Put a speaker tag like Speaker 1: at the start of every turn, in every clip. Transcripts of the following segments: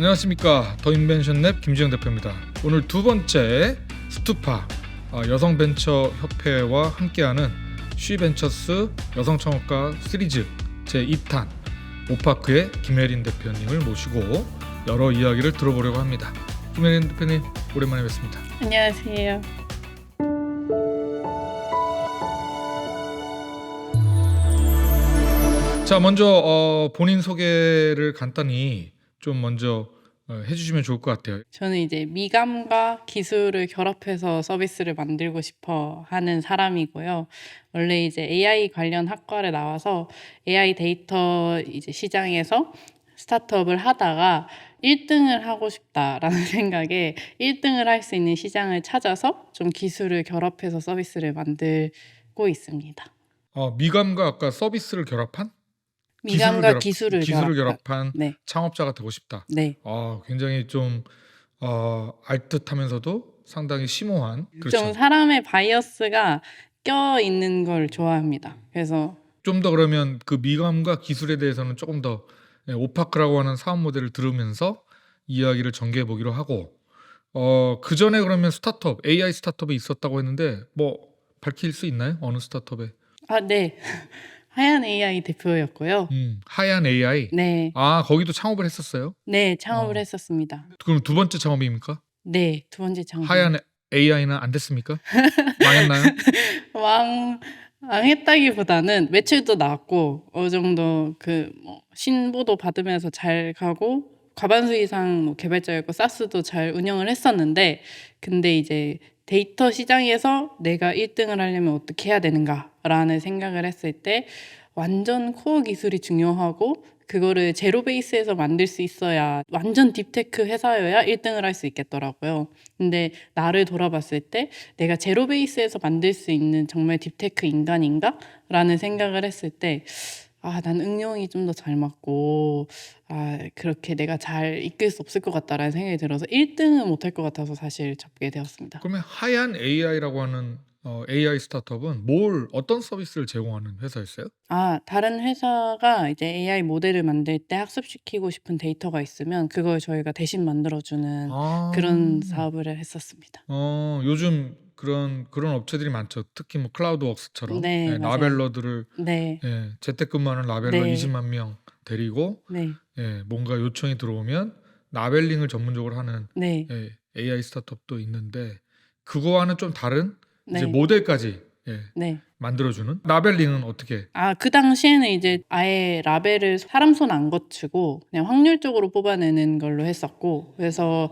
Speaker 1: 안녕하십니까. 더 인벤션 랩 김지영 대표입니다. 오늘 두 번째 스투파 여성벤처협회와 함께하는 쉬벤처스 여성창업가 시리즈 제2탄 오파크의 김혜린 대표님을 모시고 여러 이야기를 들어보려고 합니다. 김혜린 대표님 오랜만에 뵙습니다.
Speaker 2: 안녕하세요.
Speaker 1: 자, 먼저 본인 소개를 간단히 좀 먼저 해주시면 좋을 것 같아요.
Speaker 2: 저는 이제 미감과 기술을 결합해서 서비스를 만들고 싶어 하는 사람이고요. 원래 이제 AI 관련 학과를 나와서 AI 데이터 이제 시장에서 스타트업을 하다가 1등을 하고 싶다라는 생각에 1등을 할 수 있는 시장을 찾아서 좀 기술을 결합해서 서비스를 만들고 있습니다.
Speaker 1: 미감과 아까 서비스를 결합한?
Speaker 2: 미감과 기술을
Speaker 1: 결합한
Speaker 2: 네,
Speaker 1: 창업자가 되고 싶다.
Speaker 2: 네.
Speaker 1: 굉장히 좀 알듯하면서도 상당히 심오한.
Speaker 2: 좀
Speaker 1: 그렇죠.
Speaker 2: 사람의 바이어스가 껴 있는 걸 좋아합니다. 그래서
Speaker 1: 좀 더 그러면 그 미감과 기술에 대해서는 조금 더 오파크라고 하는 사업 모델을 들으면서 이야기를 전개해 보기로 하고, 그 전에 그러면 스타트업 AI 스타트업이 있었다고 했는데 뭐 밝힐 수 있나요? 어느 스타트업에?
Speaker 2: 네. 하얀 AI 대표였고요.
Speaker 1: 하얀 AI.
Speaker 2: 네.
Speaker 1: 거기도 창업을 했었어요?
Speaker 2: 네, 창업을 했었습니다.
Speaker 1: 그럼 두 번째 창업입니까?
Speaker 2: 네, 두 번째 창업.
Speaker 1: 하얀 AI는 안 됐습니까? 망했나요?
Speaker 2: 망했다기보다는 매출도 나왔고 어느 정도 신보도 받으면서 잘 가고 과반수 이상 개발자였고 사스도 잘 운영을 했었는데, 근데 이제 데이터 시장에서 내가 1등을 하려면 어떻게 해야 되는가라는 생각을 했을 때 완전 코어 기술이 중요하고 그거를 제로 베이스에서 만들 수 있어야 완전 딥테크 회사여야 1등을 할 수 있겠더라고요. 근데 나를 돌아봤을 때 내가 제로 베이스에서 만들 수 있는 정말 딥테크 인간인가? 라는 생각을 했을 때 난 응용이 좀 더 잘 맞고 그렇게 내가 잘 이끌 수 없을 것 같다라는 생각이 들어서 1등은 못할 것 같아서 사실 접게 되었습니다.
Speaker 1: 그러면 하얀 AI라고 하는 AI 스타트업은 어떤 서비스를 제공하는 회사였어요?
Speaker 2: 다른 회사가 이제 AI 모델을 만들 때 학습시키고 싶은 데이터가 있으면 그걸 저희가 대신 만들어주는 그런 사업을 했었습니다.
Speaker 1: 요즘 그런 업체들이 많죠. 특히 뭐 클라우드웍스처럼
Speaker 2: 네, 맞아요.
Speaker 1: 라벨러들을
Speaker 2: 네,
Speaker 1: 재택근무하는 라벨러
Speaker 2: 네.
Speaker 1: 20만 명 데리고
Speaker 2: 네,
Speaker 1: 뭔가 요청이 들어오면 라벨링을 전문적으로 하는
Speaker 2: 네,
Speaker 1: AI 스타트업도 있는데, 그거와는 좀 다른 이제
Speaker 2: 네,
Speaker 1: 모델까지
Speaker 2: 네.
Speaker 1: 만들어주는. 라벨링은 어떻게?
Speaker 2: 그 당시에는 이제 아예 라벨을 사람 손 안 거치고 그냥 확률적으로 뽑아내는 걸로 했었고, 그래서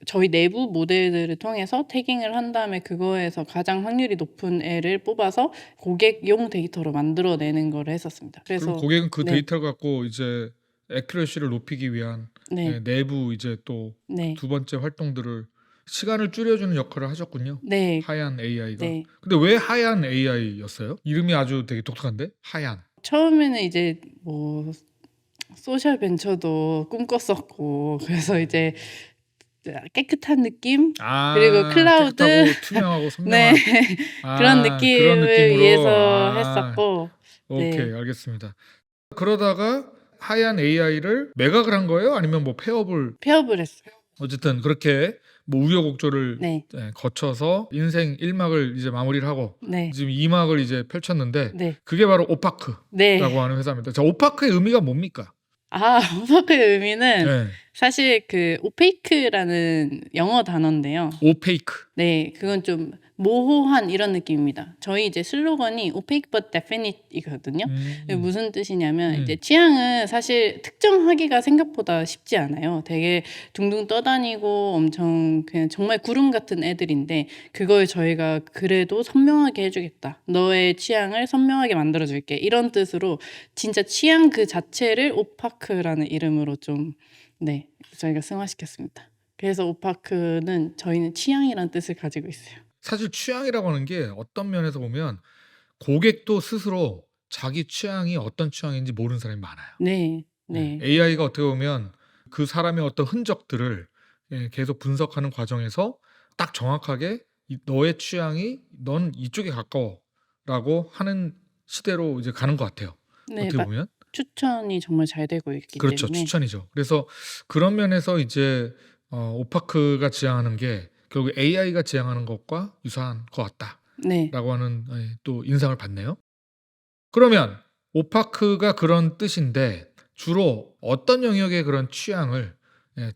Speaker 2: 저희 내부 모델들을 통해서 태깅을 한 다음에 그거에서 가장 확률이 높은 애를 뽑아서 고객용 데이터로 만들어내는 걸 했었습니다.
Speaker 1: 그럼
Speaker 2: 그래서
Speaker 1: 고객은 그
Speaker 2: 네,
Speaker 1: 데이터를 갖고 이제 액큐레시를 높이기 위한
Speaker 2: 네,
Speaker 1: 내부 이제 또
Speaker 2: 네,
Speaker 1: 두 번째 활동들을 시간을 줄여주는 역할을 하셨군요.
Speaker 2: 네,
Speaker 1: 하얀 AI가.
Speaker 2: 네.
Speaker 1: 근데 왜 하얀 AI였어요? 이름이 아주 되게 독특한데? 하얀.
Speaker 2: 처음에는 이제 뭐 소셜 벤처도 꿈꿨었고, 그래서 이제 깨끗한 느낌, 그리고 클라우드,
Speaker 1: 깨끗하고 투명하고 선명한.
Speaker 2: 네, 그런
Speaker 1: 그런
Speaker 2: 느낌을
Speaker 1: 느낌으로.
Speaker 2: 위해서 했었고,
Speaker 1: 오케이,
Speaker 2: 네.
Speaker 1: 알겠습니다. 그러다가 하얀 AI를 매각을 한 거예요? 아니면 뭐 폐업을?
Speaker 2: 폐업을 했어요.
Speaker 1: 어쨌든 그렇게 뭐 우여곡절을
Speaker 2: 네,
Speaker 1: 거쳐서 인생 1막을 이제 마무리를 하고
Speaker 2: 네,
Speaker 1: 지금 2막을 이제 펼쳤는데,
Speaker 2: 네,
Speaker 1: 그게 바로 오파크라고
Speaker 2: 네.
Speaker 1: 하는 회사입니다. 자, 오파크의 의미가 뭡니까?
Speaker 2: 오파크의 의미는
Speaker 1: 네.
Speaker 2: 사실 오페이크라는 영어 단어인데요.
Speaker 1: 오페이크.
Speaker 2: 네, 그건 좀 모호한 이런 느낌입니다. 저희 이제 슬로건이 opaque but definite이거든요. 무슨 뜻이냐면 이제 취향은 사실 특정하기가 생각보다 쉽지 않아요. 되게 둥둥 떠다니고 엄청 그냥 정말 구름 같은 애들인데, 그걸 저희가 그래도 선명하게 해주겠다. 너의 취향을 선명하게 만들어줄게. 이런 뜻으로 진짜 취향 그 자체를 오파크라는 이름으로 좀 저희가 승화시켰습니다. 그래서 오파크는 저희는 취향이라는 뜻을 가지고 있어요.
Speaker 1: 사실 취향이라고 하는 게 어떤 면에서 보면 고객도 스스로 자기 취향이 어떤 취향인지 모르는 사람이 많아요.
Speaker 2: 네, 네,
Speaker 1: AI가 어떻게 보면 그 사람의 어떤 흔적들을 계속 분석하는 과정에서 딱 정확하게 너의 취향이 넌 이쪽에 가까워라고 하는 시대로 이제 가는 것 같아요.
Speaker 2: 네,
Speaker 1: 어떻게 보면.
Speaker 2: 추천이 정말 잘 되고 있기
Speaker 1: 그렇죠.
Speaker 2: 때문에.
Speaker 1: 추천이죠. 그래서 그런 면에서 이제 오파크가 지향하는 게 결국 AI가 지향하는 것과 유사한 것
Speaker 2: 네.
Speaker 1: 같다라고 하는 또 인상을 받네요. 그러면 오파크가 그런 뜻인데 주로 어떤 영역의 그런 취향을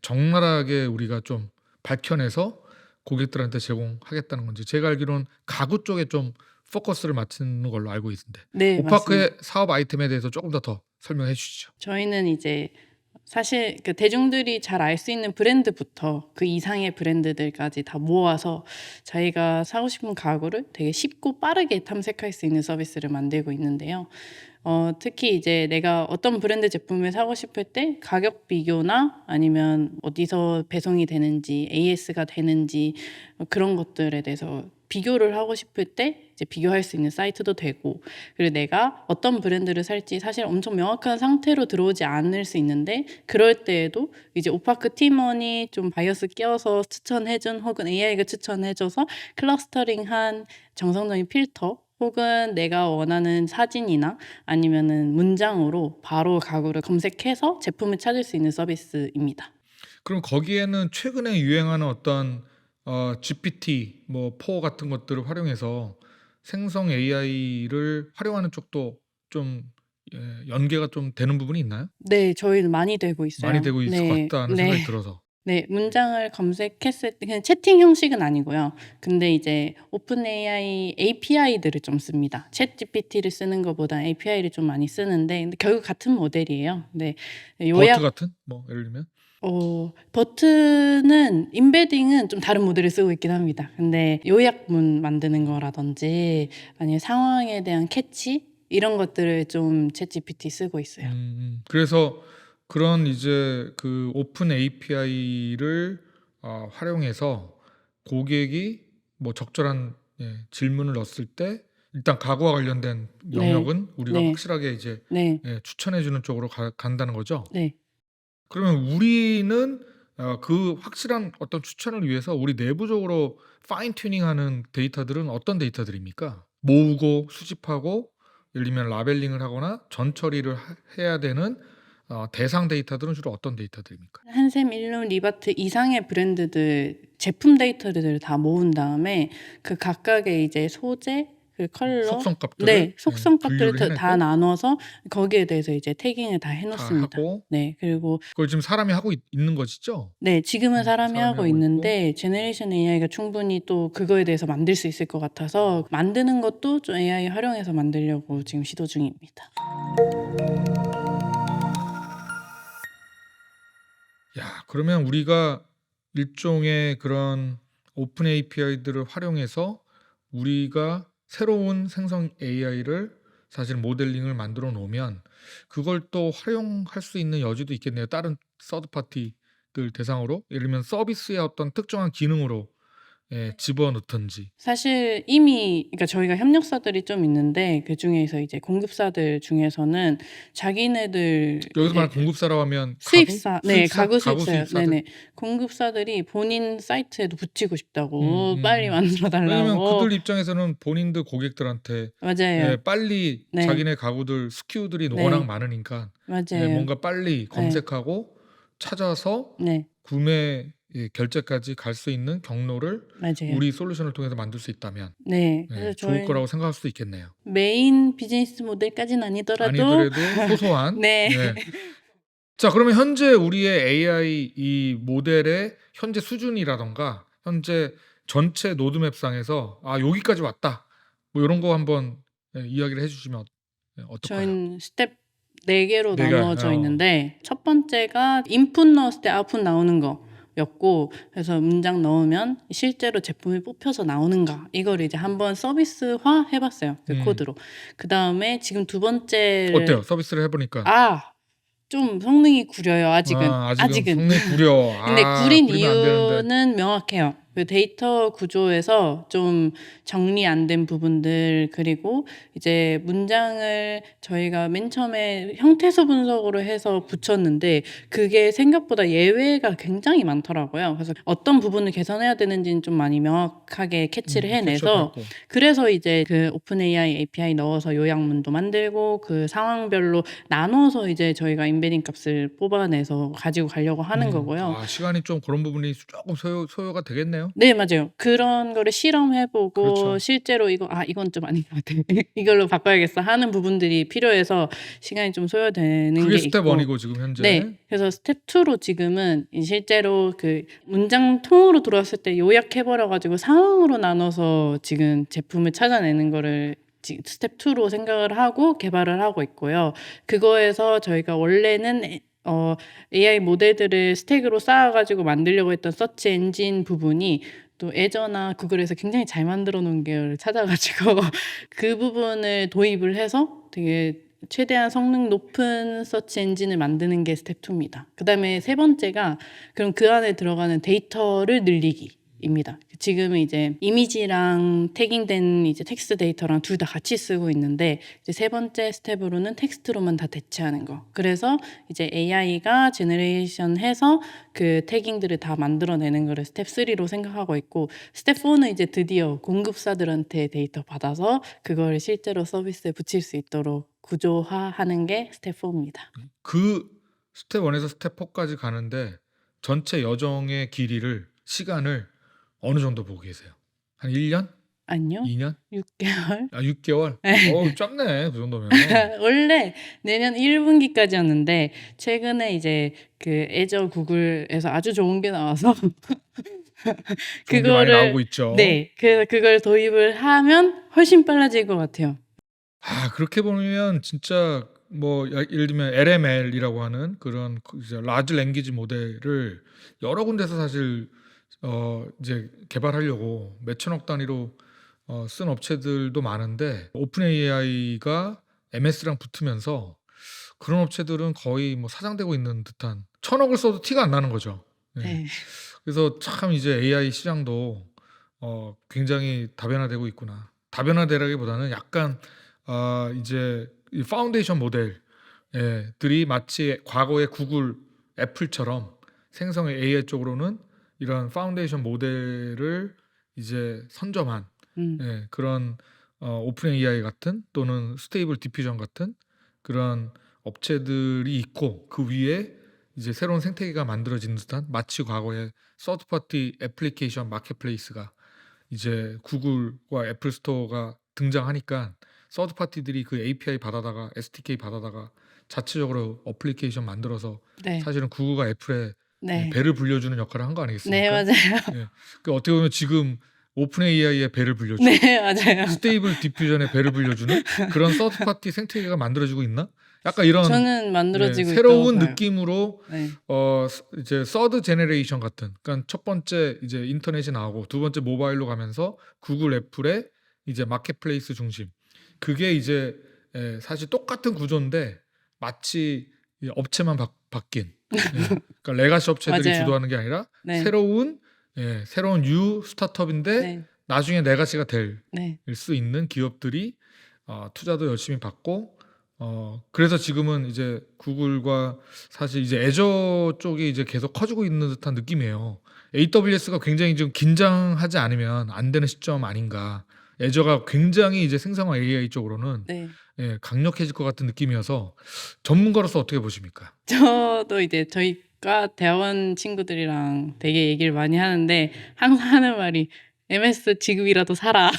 Speaker 1: 적나라하게 우리가 좀 밝혀내서 고객들한테 제공하겠다는 건지, 제가 알기로는 가구 쪽에 좀 포커스를 맞추는 걸로 알고 있는데
Speaker 2: 네, 맞습니다.
Speaker 1: 오파크의 사업 아이템에 대해서 조금 더 설명해 주시죠.
Speaker 2: 저희는 이제 사실 그 대중들이 잘 알 수 있는 브랜드부터 그 이상의 브랜드들까지 다 모아서 자기가 사고 싶은 가구를 되게 쉽고 빠르게 탐색할 수 있는 서비스를 만들고 있는데요. 특히 이제 내가 어떤 브랜드 제품을 사고 싶을 때 가격 비교나 아니면 어디서 배송이 되는지, AS가 되는지 그런 것들에 대해서 비교를 하고 싶을 때 이제 비교할 수 있는 사이트도 되고, 그리고 내가 어떤 브랜드를 살지 사실 엄청 명확한 상태로 들어오지 않을 수 있는데 그럴 때에도 이제 오파크 팀원이 좀 바이어스 끼워서 추천해준, 혹은 AI가 추천해줘서 클러스터링한 정성적인 필터, 혹은 내가 원하는 사진이나 아니면은 문장으로 바로 가구를 검색해서 제품을 찾을 수 있는 서비스입니다.
Speaker 1: 그럼 거기에는 최근에 유행하는 어떤 GPT 4 같은 것들을 활용해서 생성 AI를 활용하는 쪽도 좀 연계가 좀 되는 부분이 있나요?
Speaker 2: 네, 저희는 많이 되고 있어요.
Speaker 1: 많이 되고 있을 것
Speaker 2: 네,
Speaker 1: 같다는
Speaker 2: 네.
Speaker 1: 생각이 들어서.
Speaker 2: 네, 문장을 검색했을 때 그냥 채팅 형식은 아니고요. 근데 이제 오픈 AI API들을 좀 씁니다. 챗 GPT를 쓰는 것보다 API를 좀 많이 쓰는데, 근데 결국 같은 모델이에요. 네,
Speaker 1: 버트
Speaker 2: 요약
Speaker 1: 같은 예를 들면
Speaker 2: 버튼은 임베딩은 좀 다른 모델을 쓰고 있긴 합니다. 근데 요약문 만드는 거라든지 아니면 상황에 대한 캐치 이런 것들을 좀 챗GPT 쓰고 있어요.
Speaker 1: 그래서 그런 이제 그 오픈 API를 활용해서 고객이 적절한 질문을 넣었을 때 일단 가구와 관련된
Speaker 2: 네,
Speaker 1: 영역은 우리가
Speaker 2: 네,
Speaker 1: 확실하게 이제
Speaker 2: 네,
Speaker 1: 추천해 주는 쪽으로 간다는 거죠.
Speaker 2: 네.
Speaker 1: 그러면 우리는 그 확실한 어떤 추천을 위해서 우리 내부적으로 파인 튜닝하는 데이터들은 어떤 데이터들입니까? 모으고 수집하고 예를 들면 라벨링을 하거나 전처리를 해야 되는 대상 데이터들은 주로 어떤 데이터들입니까?
Speaker 2: 한샘, 일룸, 리바트 이상의 브랜드들 제품 데이터들을 다 모은 다음에 그 각각의 이제 소재, 그 컬러,
Speaker 1: 속성값들을
Speaker 2: 네, 속성값들을
Speaker 1: 분류를
Speaker 2: 다
Speaker 1: 해내고
Speaker 2: 나눠서 거기에 대해서 이제 태깅을 다
Speaker 1: 다
Speaker 2: 해놓습니다.
Speaker 1: 하고
Speaker 2: 네, 그리고
Speaker 1: 그걸 지금 사람이 하고 있는 것이죠?
Speaker 2: 네, 지금은 사람이
Speaker 1: 사람이
Speaker 2: 하고
Speaker 1: 하고 있고
Speaker 2: 있는데 제너레이션 AI가 충분히 또 그거에 대해서 만들 수 있을 것 같아서 만드는 것도 좀 AI 활용해서 만들려고 지금 시도 중입니다.
Speaker 1: 야, 그러면 우리가 일종의 그런 오픈 API들을 활용해서 우리가 새로운 생성 AI를 사실 모델링을 만들어 놓으면 그걸 또 활용할 수 있는 여지도 있겠네요. 다른 서드 파티들 대상으로 예를 들면 서비스의 어떤 특정한 기능으로 집어넣든지.
Speaker 2: 사실 이미 그러니까 저희가 협력사들이 좀 있는데 그중에서 이제 공급사들 중에서는 자기네들
Speaker 1: 여기서 말하는
Speaker 2: 이제
Speaker 1: 공급사라고 하면
Speaker 2: 수입사, 네,
Speaker 1: 수입사?
Speaker 2: 가구
Speaker 1: 가구
Speaker 2: 수입사요.
Speaker 1: 수입사들?
Speaker 2: 네네. 공급사들이 본인 사이트에도 붙이고 싶다고 빨리 만들어
Speaker 1: 왜냐면
Speaker 2: 달라고.
Speaker 1: 그들 입장에서는 본인들 고객들한테
Speaker 2: 맞아요.
Speaker 1: 빨리
Speaker 2: 네,
Speaker 1: 자기네 가구들 SKU들이 워낙
Speaker 2: 네,
Speaker 1: 많으니까
Speaker 2: 맞아요.
Speaker 1: 뭔가 빨리
Speaker 2: 네,
Speaker 1: 검색하고 찾아서
Speaker 2: 네,
Speaker 1: 구매 결제까지 갈 수 있는 경로를
Speaker 2: 맞아요.
Speaker 1: 우리 솔루션을 통해서 만들 수 있다면
Speaker 2: 네, 그래서
Speaker 1: 좋을
Speaker 2: 저희
Speaker 1: 거라고 생각할 수도 있겠네요.
Speaker 2: 메인 비즈니스 모델까지는 아니더라도
Speaker 1: 아니더라도 소소한.
Speaker 2: 네,
Speaker 1: 자, 그러면 현재 우리의 AI 이 모델의 현재 수준이라던가 현재 전체 로드맵상에서 여기까지 왔다. 이런 거 한번 이야기를 해주시면 어떨까요?
Speaker 2: 저희는 스텝 4개로
Speaker 1: 내가
Speaker 2: 나누어져 있는데 첫 번째가 인풋 넣었을 때 아웃풋 나오는 거였고, 그래서 문장 넣으면 실제로 제품이 뽑혀서 나오는가 이걸 이제 한번 서비스화 해봤어요. 그 코드로. 그 다음에 지금 두 번째를
Speaker 1: 어때요? 서비스를 해보니까.
Speaker 2: 좀 성능이 구려요. 아직은.
Speaker 1: 아직은 성능이 구려.
Speaker 2: 근데 구린
Speaker 1: 구리면 안 되는데.
Speaker 2: 이유는 명확해요. 그 데이터 구조에서 좀 정리 안 된 부분들, 그리고 이제 문장을 저희가 맨 처음에 형태소 분석으로 해서 붙였는데 그게 생각보다 예외가 굉장히 많더라고요. 그래서 어떤 부분을 개선해야 되는지는 좀 많이 명확하게 캐치를 해내서
Speaker 1: 캐치업했고.
Speaker 2: 그래서 이제 그 오픈 AI API 넣어서 요약문도 만들고 그 상황별로 나눠서 이제 저희가 임베딩 값을 뽑아내서 가지고 가려고 하는 거고요.
Speaker 1: 시간이 좀 그런 부분이 조금 소요가 되겠네요.
Speaker 2: 네, 맞아요. 그런 거를 실험해보고
Speaker 1: 그렇죠.
Speaker 2: 실제로 이건 좀 아닌 것 같아. 이걸로 바꿔야겠어 하는 부분들이 필요해서 시간이 좀 소요되는
Speaker 1: 그게
Speaker 2: 게
Speaker 1: 스텝
Speaker 2: 있고.
Speaker 1: 1이고 지금 현재.
Speaker 2: 네. 그래서 스텝 2로 지금은 실제로 그 문장 통으로 들어왔을 때 요약해버려가지고 상황으로 나눠서 지금 제품을 찾아내는 거를 스텝 2로 생각을 하고 개발을 하고 있고요. 그거에서 저희가 원래는 AI 모델들을 스택으로 쌓아가지고 만들려고 했던 서치 엔진 부분이 또 애저나 구글에서 굉장히 잘 만들어 놓은 걸 찾아가지고 그 부분을 도입을 해서 되게 최대한 성능 높은 서치 엔진을 만드는 게 스텝 2입니다. 그 다음에 세 번째가 그럼 그 안에 들어가는 데이터를 늘리기입니다. 지금은 이제 이미지랑 태깅된 이제 텍스트 데이터랑 둘 다 같이 쓰고 있는데 이제 세 번째 스텝으로는 텍스트로만 다 대체하는 거. 그래서 이제 AI가 제너레이션 해서 그 태깅들을 다 만들어내는 거를 스텝 3로 생각하고 있고, 스텝 4는 이제 드디어 공급사들한테 데이터 받아서 그걸 실제로 서비스에 붙일 수 있도록 구조화하는 게 스텝 4입니다.
Speaker 1: 그 스텝 1에서 스텝 4까지 가는데 전체 여정의 길이를 시간을 어느 정도 보고 계세요? 한 1년?
Speaker 2: 아니요,
Speaker 1: 2년?
Speaker 2: 6개월.
Speaker 1: 6개월? 짧네 그 정도면.
Speaker 2: 원래 내년 1분기까지였는데 최근에 이제 그 애저 구글에서 아주 좋은 게 나와서
Speaker 1: 좋은 게 많이 나오고 있죠.
Speaker 2: 네, 그래서 그걸 도입을 하면 훨씬 빨라질 것 같아요.
Speaker 1: 그렇게 보면 진짜 뭐 예를 들면 LML이라고 하는 그런 이제 라지 랭귀지 모델을 여러 군데서 사실 이제 개발하려고 몇천억 단위로 쓴 업체들도 많은데 오픈 AI가 MS랑 붙으면서 그런 업체들은 거의 뭐 사장되고 있는 듯한, 천억을 써도 티가 안 나는 거죠. 네.
Speaker 2: 네.
Speaker 1: 그래서 참 이제 AI 시장도 굉장히 다변화되고 있구나. 다변화되라기보다는 약간 이제 이 파운데이션 모델들이 마치 과거의 구글, 애플처럼 생성의 AI 쪽으로는 이런 파운데이션 모델을 이제 선점한 그런 오픈 AI 같은 또는 스테이블 디퓨전 같은 그런 업체들이 있고, 그 위에 이제 새로운 생태계가 만들어지는 듯한, 마치 과거의 서드 파티 애플리케이션 마켓플레이스가 이제 구글과 애플 스토어가 등장하니까 서드 파티들이 그 API 받아다가 SDK 받아다가 자체적으로 어플리케이션 만들어서
Speaker 2: 네.
Speaker 1: 사실은 구글과 애플의
Speaker 2: 네.
Speaker 1: 배를 불려주는 역할을 한 거 아니겠습니까?
Speaker 2: 네, 맞아요.
Speaker 1: 그 어떻게 보면 지금 오픈 AI의 배를 불려주고
Speaker 2: 네, 맞아요.
Speaker 1: 스테이블 디퓨전의 배를 불려주는 그런 서드 파티 생태계가 만들어지고 있나? 약간 이런
Speaker 2: 저는 만들어지고
Speaker 1: 새로운
Speaker 2: 있다고 봐요.
Speaker 1: 느낌으로
Speaker 2: 네.
Speaker 1: 이제 서드 제너레이션 같은, 그러니까 첫 번째 이제 인터넷이 나오고 두 번째 모바일로 가면서 구글, 애플의 이제 마켓플레이스 중심, 그게 이제 사실 똑같은 구조인데 마치 이 업체만 바뀐, 그러니까 레가시 업체들이
Speaker 2: 맞아요.
Speaker 1: 주도하는 게 아니라
Speaker 2: 네.
Speaker 1: 새로운 뉴 스타트업인데
Speaker 2: 네.
Speaker 1: 나중에 레가시가 될
Speaker 2: 네.
Speaker 1: 수 있는 기업들이 투자도 열심히 받고, 그래서 지금은 이제 구글과 사실 이제 애저 쪽이 이제 계속 커지고 있는 듯한 느낌이에요. AWS가 굉장히 좀 긴장하지 않으면 안 되는 시점 아닌가. 애저가 굉장히 이제 생성화 AI 쪽으로는
Speaker 2: 네.
Speaker 1: 강력해질 것 같은 느낌이어서, 전문가로서 어떻게 보십니까?
Speaker 2: 저도 이제 저희과 대학원 친구들이랑 되게 얘기를 많이 하는데 항상 하는 말이 MS 지금이라도 사라.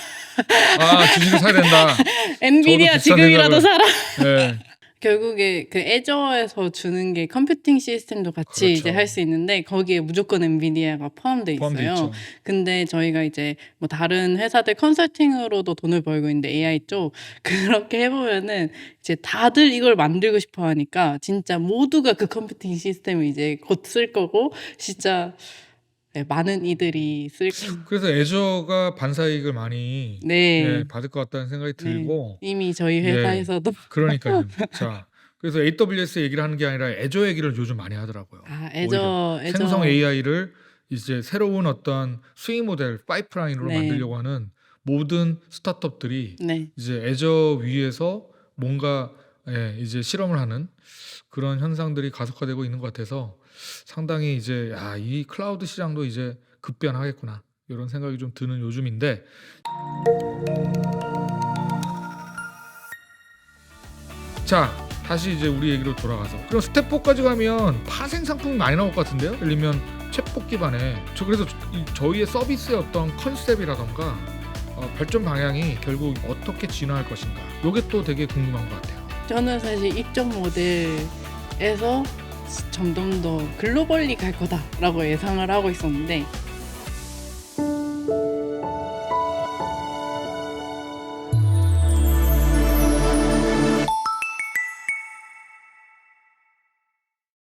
Speaker 1: 주식을 사야 된다.
Speaker 2: 엔비디아
Speaker 1: 비슷한
Speaker 2: 지금이라도
Speaker 1: 생각을-
Speaker 2: 사라.
Speaker 1: 네.
Speaker 2: 결국에 그 애저에서 주는 게 컴퓨팅 시스템도 같이
Speaker 1: 그렇죠.
Speaker 2: 이제 할 수 있는데 거기에 무조건 엔비디아가 포함돼
Speaker 1: 포함돼
Speaker 2: 있어요.
Speaker 1: 있죠.
Speaker 2: 근데 저희가 이제 뭐 다른 회사들 컨설팅으로도 돈을 벌고 있는데 AI 쪽 그렇게 해보면은 이제 다들 이걸 만들고 싶어 하니까 진짜 모두가 그 컴퓨팅 시스템을 이제 곧 쓸 거고, 진짜 많은 이들이 쓸 거.
Speaker 1: 그래서 애저가 반사이익을 많이
Speaker 2: 네.
Speaker 1: 받을 것 같다는 생각이
Speaker 2: 네.
Speaker 1: 들고,
Speaker 2: 이미 저희
Speaker 1: 예.
Speaker 2: 회사에서도
Speaker 1: 그러니까요. 자, 그래서 AWS 얘기를 하는 게 아니라 애저 얘기를 요즘 많이 하더라고요.
Speaker 2: 애저
Speaker 1: 생성 AI를 이제 새로운 어떤 수익 모델 파이프라인으로
Speaker 2: 네.
Speaker 1: 만들려고 하는 모든 스타트업들이
Speaker 2: 네.
Speaker 1: 이제 애저 위에서 뭔가 이제 실험을 하는 그런 현상들이 가속화되고 있는 것 같아서 상당히 이제 이 클라우드 시장도 이제 급변하겠구나 이런 생각이 좀 드는 요즘인데 자 다시 이제 우리 얘기로 돌아가서 그럼 스텝 4까지 가면 파생 상품이 많이 나올 것 같은데요? 예를 들면 챗봇 기반에 그래서 저희의 서비스의 어떤 컨셉이라던가 발전 방향이 결국 어떻게 진화할 것인가 이게 또 되게 궁금한 것 같아요.
Speaker 2: 저는 사실 입점 모델에서 점점 더 글로벌리 갈 거다라고 예상을 하고 있었는데